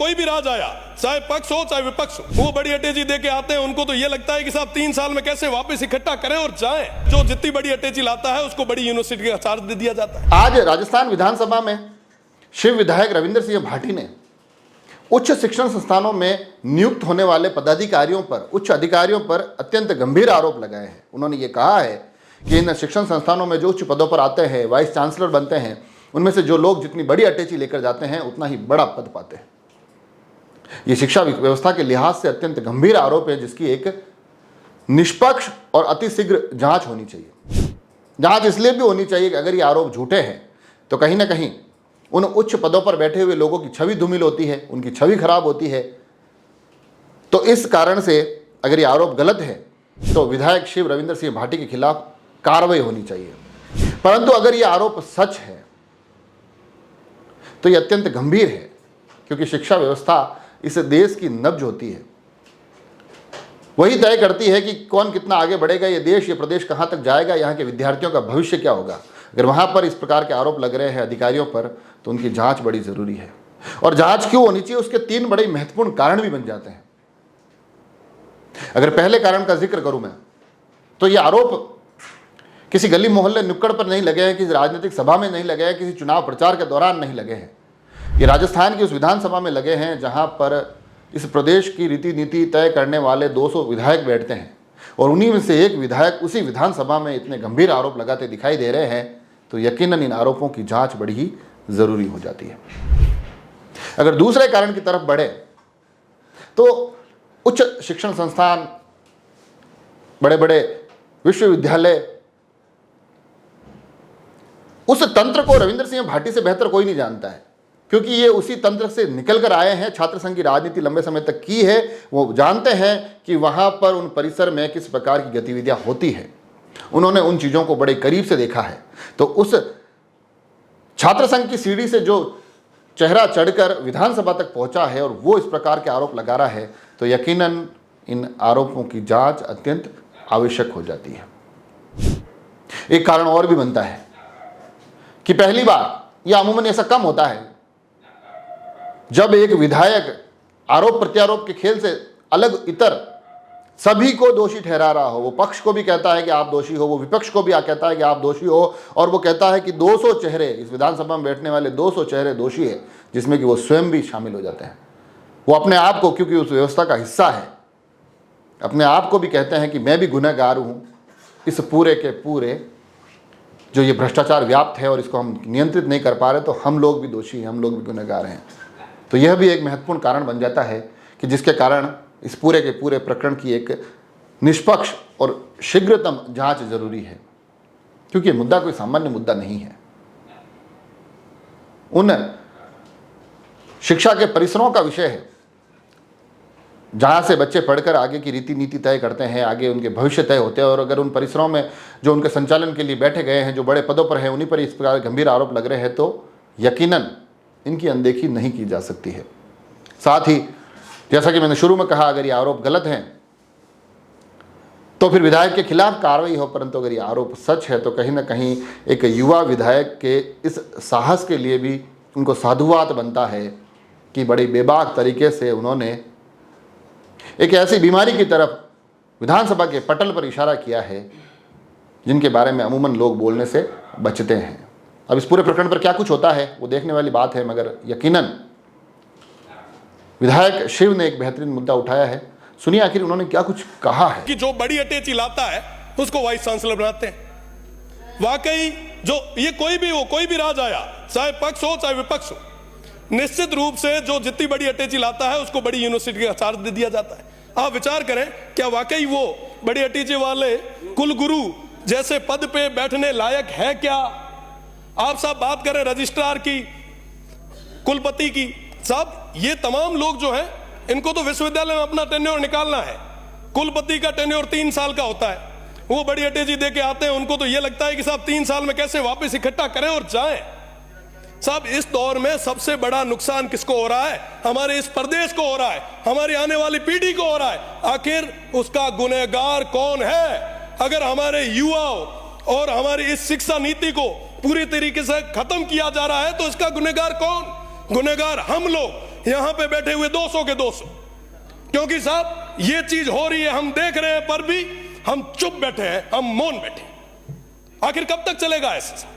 कोई भी राज आया, चाहे पक्ष हो चाहे विपक्ष हो, वो बड़ी अटैची दे के आते हैं। उनको तो ये लगता है कि साहब 3 साल में कैसे वापस इकट्ठा करें और जाएं। जो जितनी बड़ी अटैची लाता है उसको बड़ी यूनिवर्सिटी का चार्ज दे दिया जाता है। आज राजस्थान विधानसभा में शिव विधायक रविंद्र सिंह भाटी ने उच्च शिक्षण संस्थानों में नियुक्त होने वाले पदाधिकारियों पर, उच्च अधिकारियों पर अत्यंत गंभीर आरोप लगाए हैं। उन्होंने ये कहा है कि इन शिक्षण संस्थानों में जो उच्च पदों पर आते हैं, वाइस चांसलर बनते हैं, उनमें से जो लोग जितनी बड़ी अटैची लेकर जाते हैं उतना ही बड़ा पद पाते हैं। ये शिक्षा व्यवस्था के लिहाज से अत्यंत गंभीर आरोप है, जिसकी एक निष्पक्ष और अतिशीघ्र जांच होनी चाहिए। जांच इसलिए भी होनी चाहिए कि अगर ये आरोप झूठे हैं तो कहीं ना कहीं उन उच्च पदों पर बैठे हुए लोगों की छवि धूमिल होती है, उनकी छवि खराब होती है। तो इस कारण से अगर ये आरोप गलत है तो विधायक शिव रविंद्र सिंह भाटी के खिलाफ कार्रवाई होनी चाहिए। परंतु अगर ये आरोप सच है तो ये अत्यंत गंभीर है, क्योंकि शिक्षा व्यवस्था इस देश की नब्ज होती है। वही तय करती है कि कौन कितना आगे बढ़ेगा, ये देश, ये प्रदेश कहाँ तक जाएगा, यहाँ के विद्यार्थियों का भविष्य क्या होगा। अगर वहाँ पर इस प्रकार के आरोप लग रहे हैं अधिकारियों पर तो उनकी जांच बड़ी ज़रूरी है। और जांच क्यों होनी चाहिए, उसके 3 बड़े महत्वपूर्ण कारण भी बन जाते हैं। अगर पहले कारण का जिक्र करूं मैं, तो ये आरोप किसी गली मोहल्ले नुक्कड़ पर नहीं लगे हैं, किसी राजनीतिक सभा में नहीं लगे हैं, किसी चुनाव प्रचार के दौरान नहीं लगे हैं। ये राजस्थान की उस विधानसभा में लगे हैं जहां पर इस प्रदेश की रीति नीति तय करने वाले 200 विधायक बैठते हैं, और उन्हीं में से एक विधायक उसी विधानसभा में इतने गंभीर आरोप लगाते दिखाई दे रहे हैं, तो यकीनन इन आरोपों की जांच बड़ी ही ज़रूरी हो जाती है। अगर दूसरे कारण की तरफ बढ़े तो उच्च शिक्षण संस्थान, बड़े बड़े विश्वविद्यालय, उस तंत्र को रविंद्र सिंह भाटी से बेहतर कोई नहीं जानता है, क्योंकि ये उसी तंत्र से निकल कर आए हैं। छात्र संघ की राजनीति लंबे समय तक की है, वो जानते हैं कि वहाँ पर उन परिसर में किस प्रकार की गतिविधियाँ होती है। उन्होंने उन चीज़ों को बड़े करीब से देखा है। तो उस छात्र संघ की सीढ़ी से जो चेहरा चढ़कर विधानसभा तक पहुँचा है और वो इस प्रकार के आरोप लगा रहा है, तो यकीनन इन आरोपों की जाँच अत्यंत आवश्यक हो जाती है। एक कारण और भी बनता है कि पहली बार, यह अमूमन ऐसा कम होता है, जब एक विधायक आरोप प्रत्यारोप के खेल से अलग इतर सभी को दोषी ठहरा रहा हो। वो पक्ष को भी कहता है कि आप दोषी हो, वो विपक्ष को भी कहता है कि आप दोषी हो, और वो कहता है कि 200 चेहरे, इस विधानसभा में बैठने वाले 200 चेहरे दोषी है, जिसमें कि वो स्वयं भी शामिल हो जाते हैं। वो अपने आप को, क्योंकि उस व्यवस्था का हिस्सा है, अपने आप को भी कहते हैं कि मैं भी गुनहगार हूँ इस पूरे के पूरे जो ये भ्रष्टाचार व्याप्त है, और इसको हम नियंत्रित नहीं कर पा रहे, तो हम लोग भी दोषी हैं, हम लोग भी गुनहगार हैं। तो यह भी एक महत्वपूर्ण कारण बन जाता है कि जिसके कारण इस पूरे के पूरे प्रकरण की एक निष्पक्ष और शीघ्रतम जांच जरूरी है, क्योंकि मुद्दा कोई सामान्य मुद्दा नहीं है। उन शिक्षा के परिसरों का विषय है जहाँ से बच्चे पढ़कर आगे की रीति नीति तय करते हैं, आगे उनके भविष्य तय होते हैं। और अगर उन परिसरों में जो उनके संचालन के लिए बैठे गए हैं, जो बड़े पदों पर हैं, उन्हीं पर इस प्रकार गंभीर आरोप लग रहे हैं, तो यकीनन इनकी अनदेखी नहीं की जा सकती है। साथ ही जैसा कि मैंने शुरू में कहा, अगर ये आरोप गलत हैं तो फिर विधायक के खिलाफ कार्रवाई हो, परंतु अगर ये आरोप सच है तो कहीं ना कहीं एक युवा विधायक के इस साहस के लिए भी उनको साधुवाद बनता है कि बड़ी बेबाक तरीके से उन्होंने एक ऐसी बीमारी की तरफ विधानसभा के पटल पर इशारा किया है जिनके बारे में अमूमन लोग बोलने से बचते हैं। अब इस पूरे प्रकरण पर क्या कुछ होता है वो देखने वाली बात है, मगर यकीनन विधायक शिव ने एक बेहतरीन मुद्दा उठाया है। सुनिए आखिर उन्होंने क्या कुछ कहा है। कि जो बड़ी अटैची लाता है उसको वाइस चांसलर बनाते हैं। वाकई जो ये कोई भी हो, कोई भी राज आया, चाहे पक्ष हो चाहे विपक्ष हो, निश्चित रूप से जो जितनी बड़ी अटैची लाता है उसको बड़ी यूनिवर्सिटी का चार्ज दे दिया जाता है। आप विचार करें, क्या वाकई वो बड़ी अटैची वाले कुलगुरु जैसे पद पे बैठने लायक है क्या? आप सब बात करें रजिस्ट्रार की, कुलपति की, साहब ये तमाम लोग जो हैं इनको तो विश्वविद्यालय में अपना टेन्योर निकालना है। कुलपति का टेन्योर 3 साल का होता है, वो बड़ी अटैची दे के आते हैं। उनको तो ये लगता है कि साहब 3 साल में कैसे वापस इकट्ठा करें और जाएं। साहब इस दौर में सबसे बड़ा नुकसान किसको हो रहा है? हमारे इस प्रदेश को हो रहा है, हमारी आने वाली पीढ़ी को हो रहा है। आखिर उसका गुनहगार कौन है? अगर हमारे युवाओं और हमारी इस शिक्षा नीति को पूरी तरीके से खत्म किया जा रहा है तो इसका गुनहगार कौन? गुनहगार हम लोग, यहां पे बैठे हुए 200 के 200, क्योंकि साहब ये चीज हो रही है, हम देख रहे हैं, पर भी हम चुप बैठे हैं, हम मौन बैठे हैं। आखिर कब तक चलेगा ऐसा?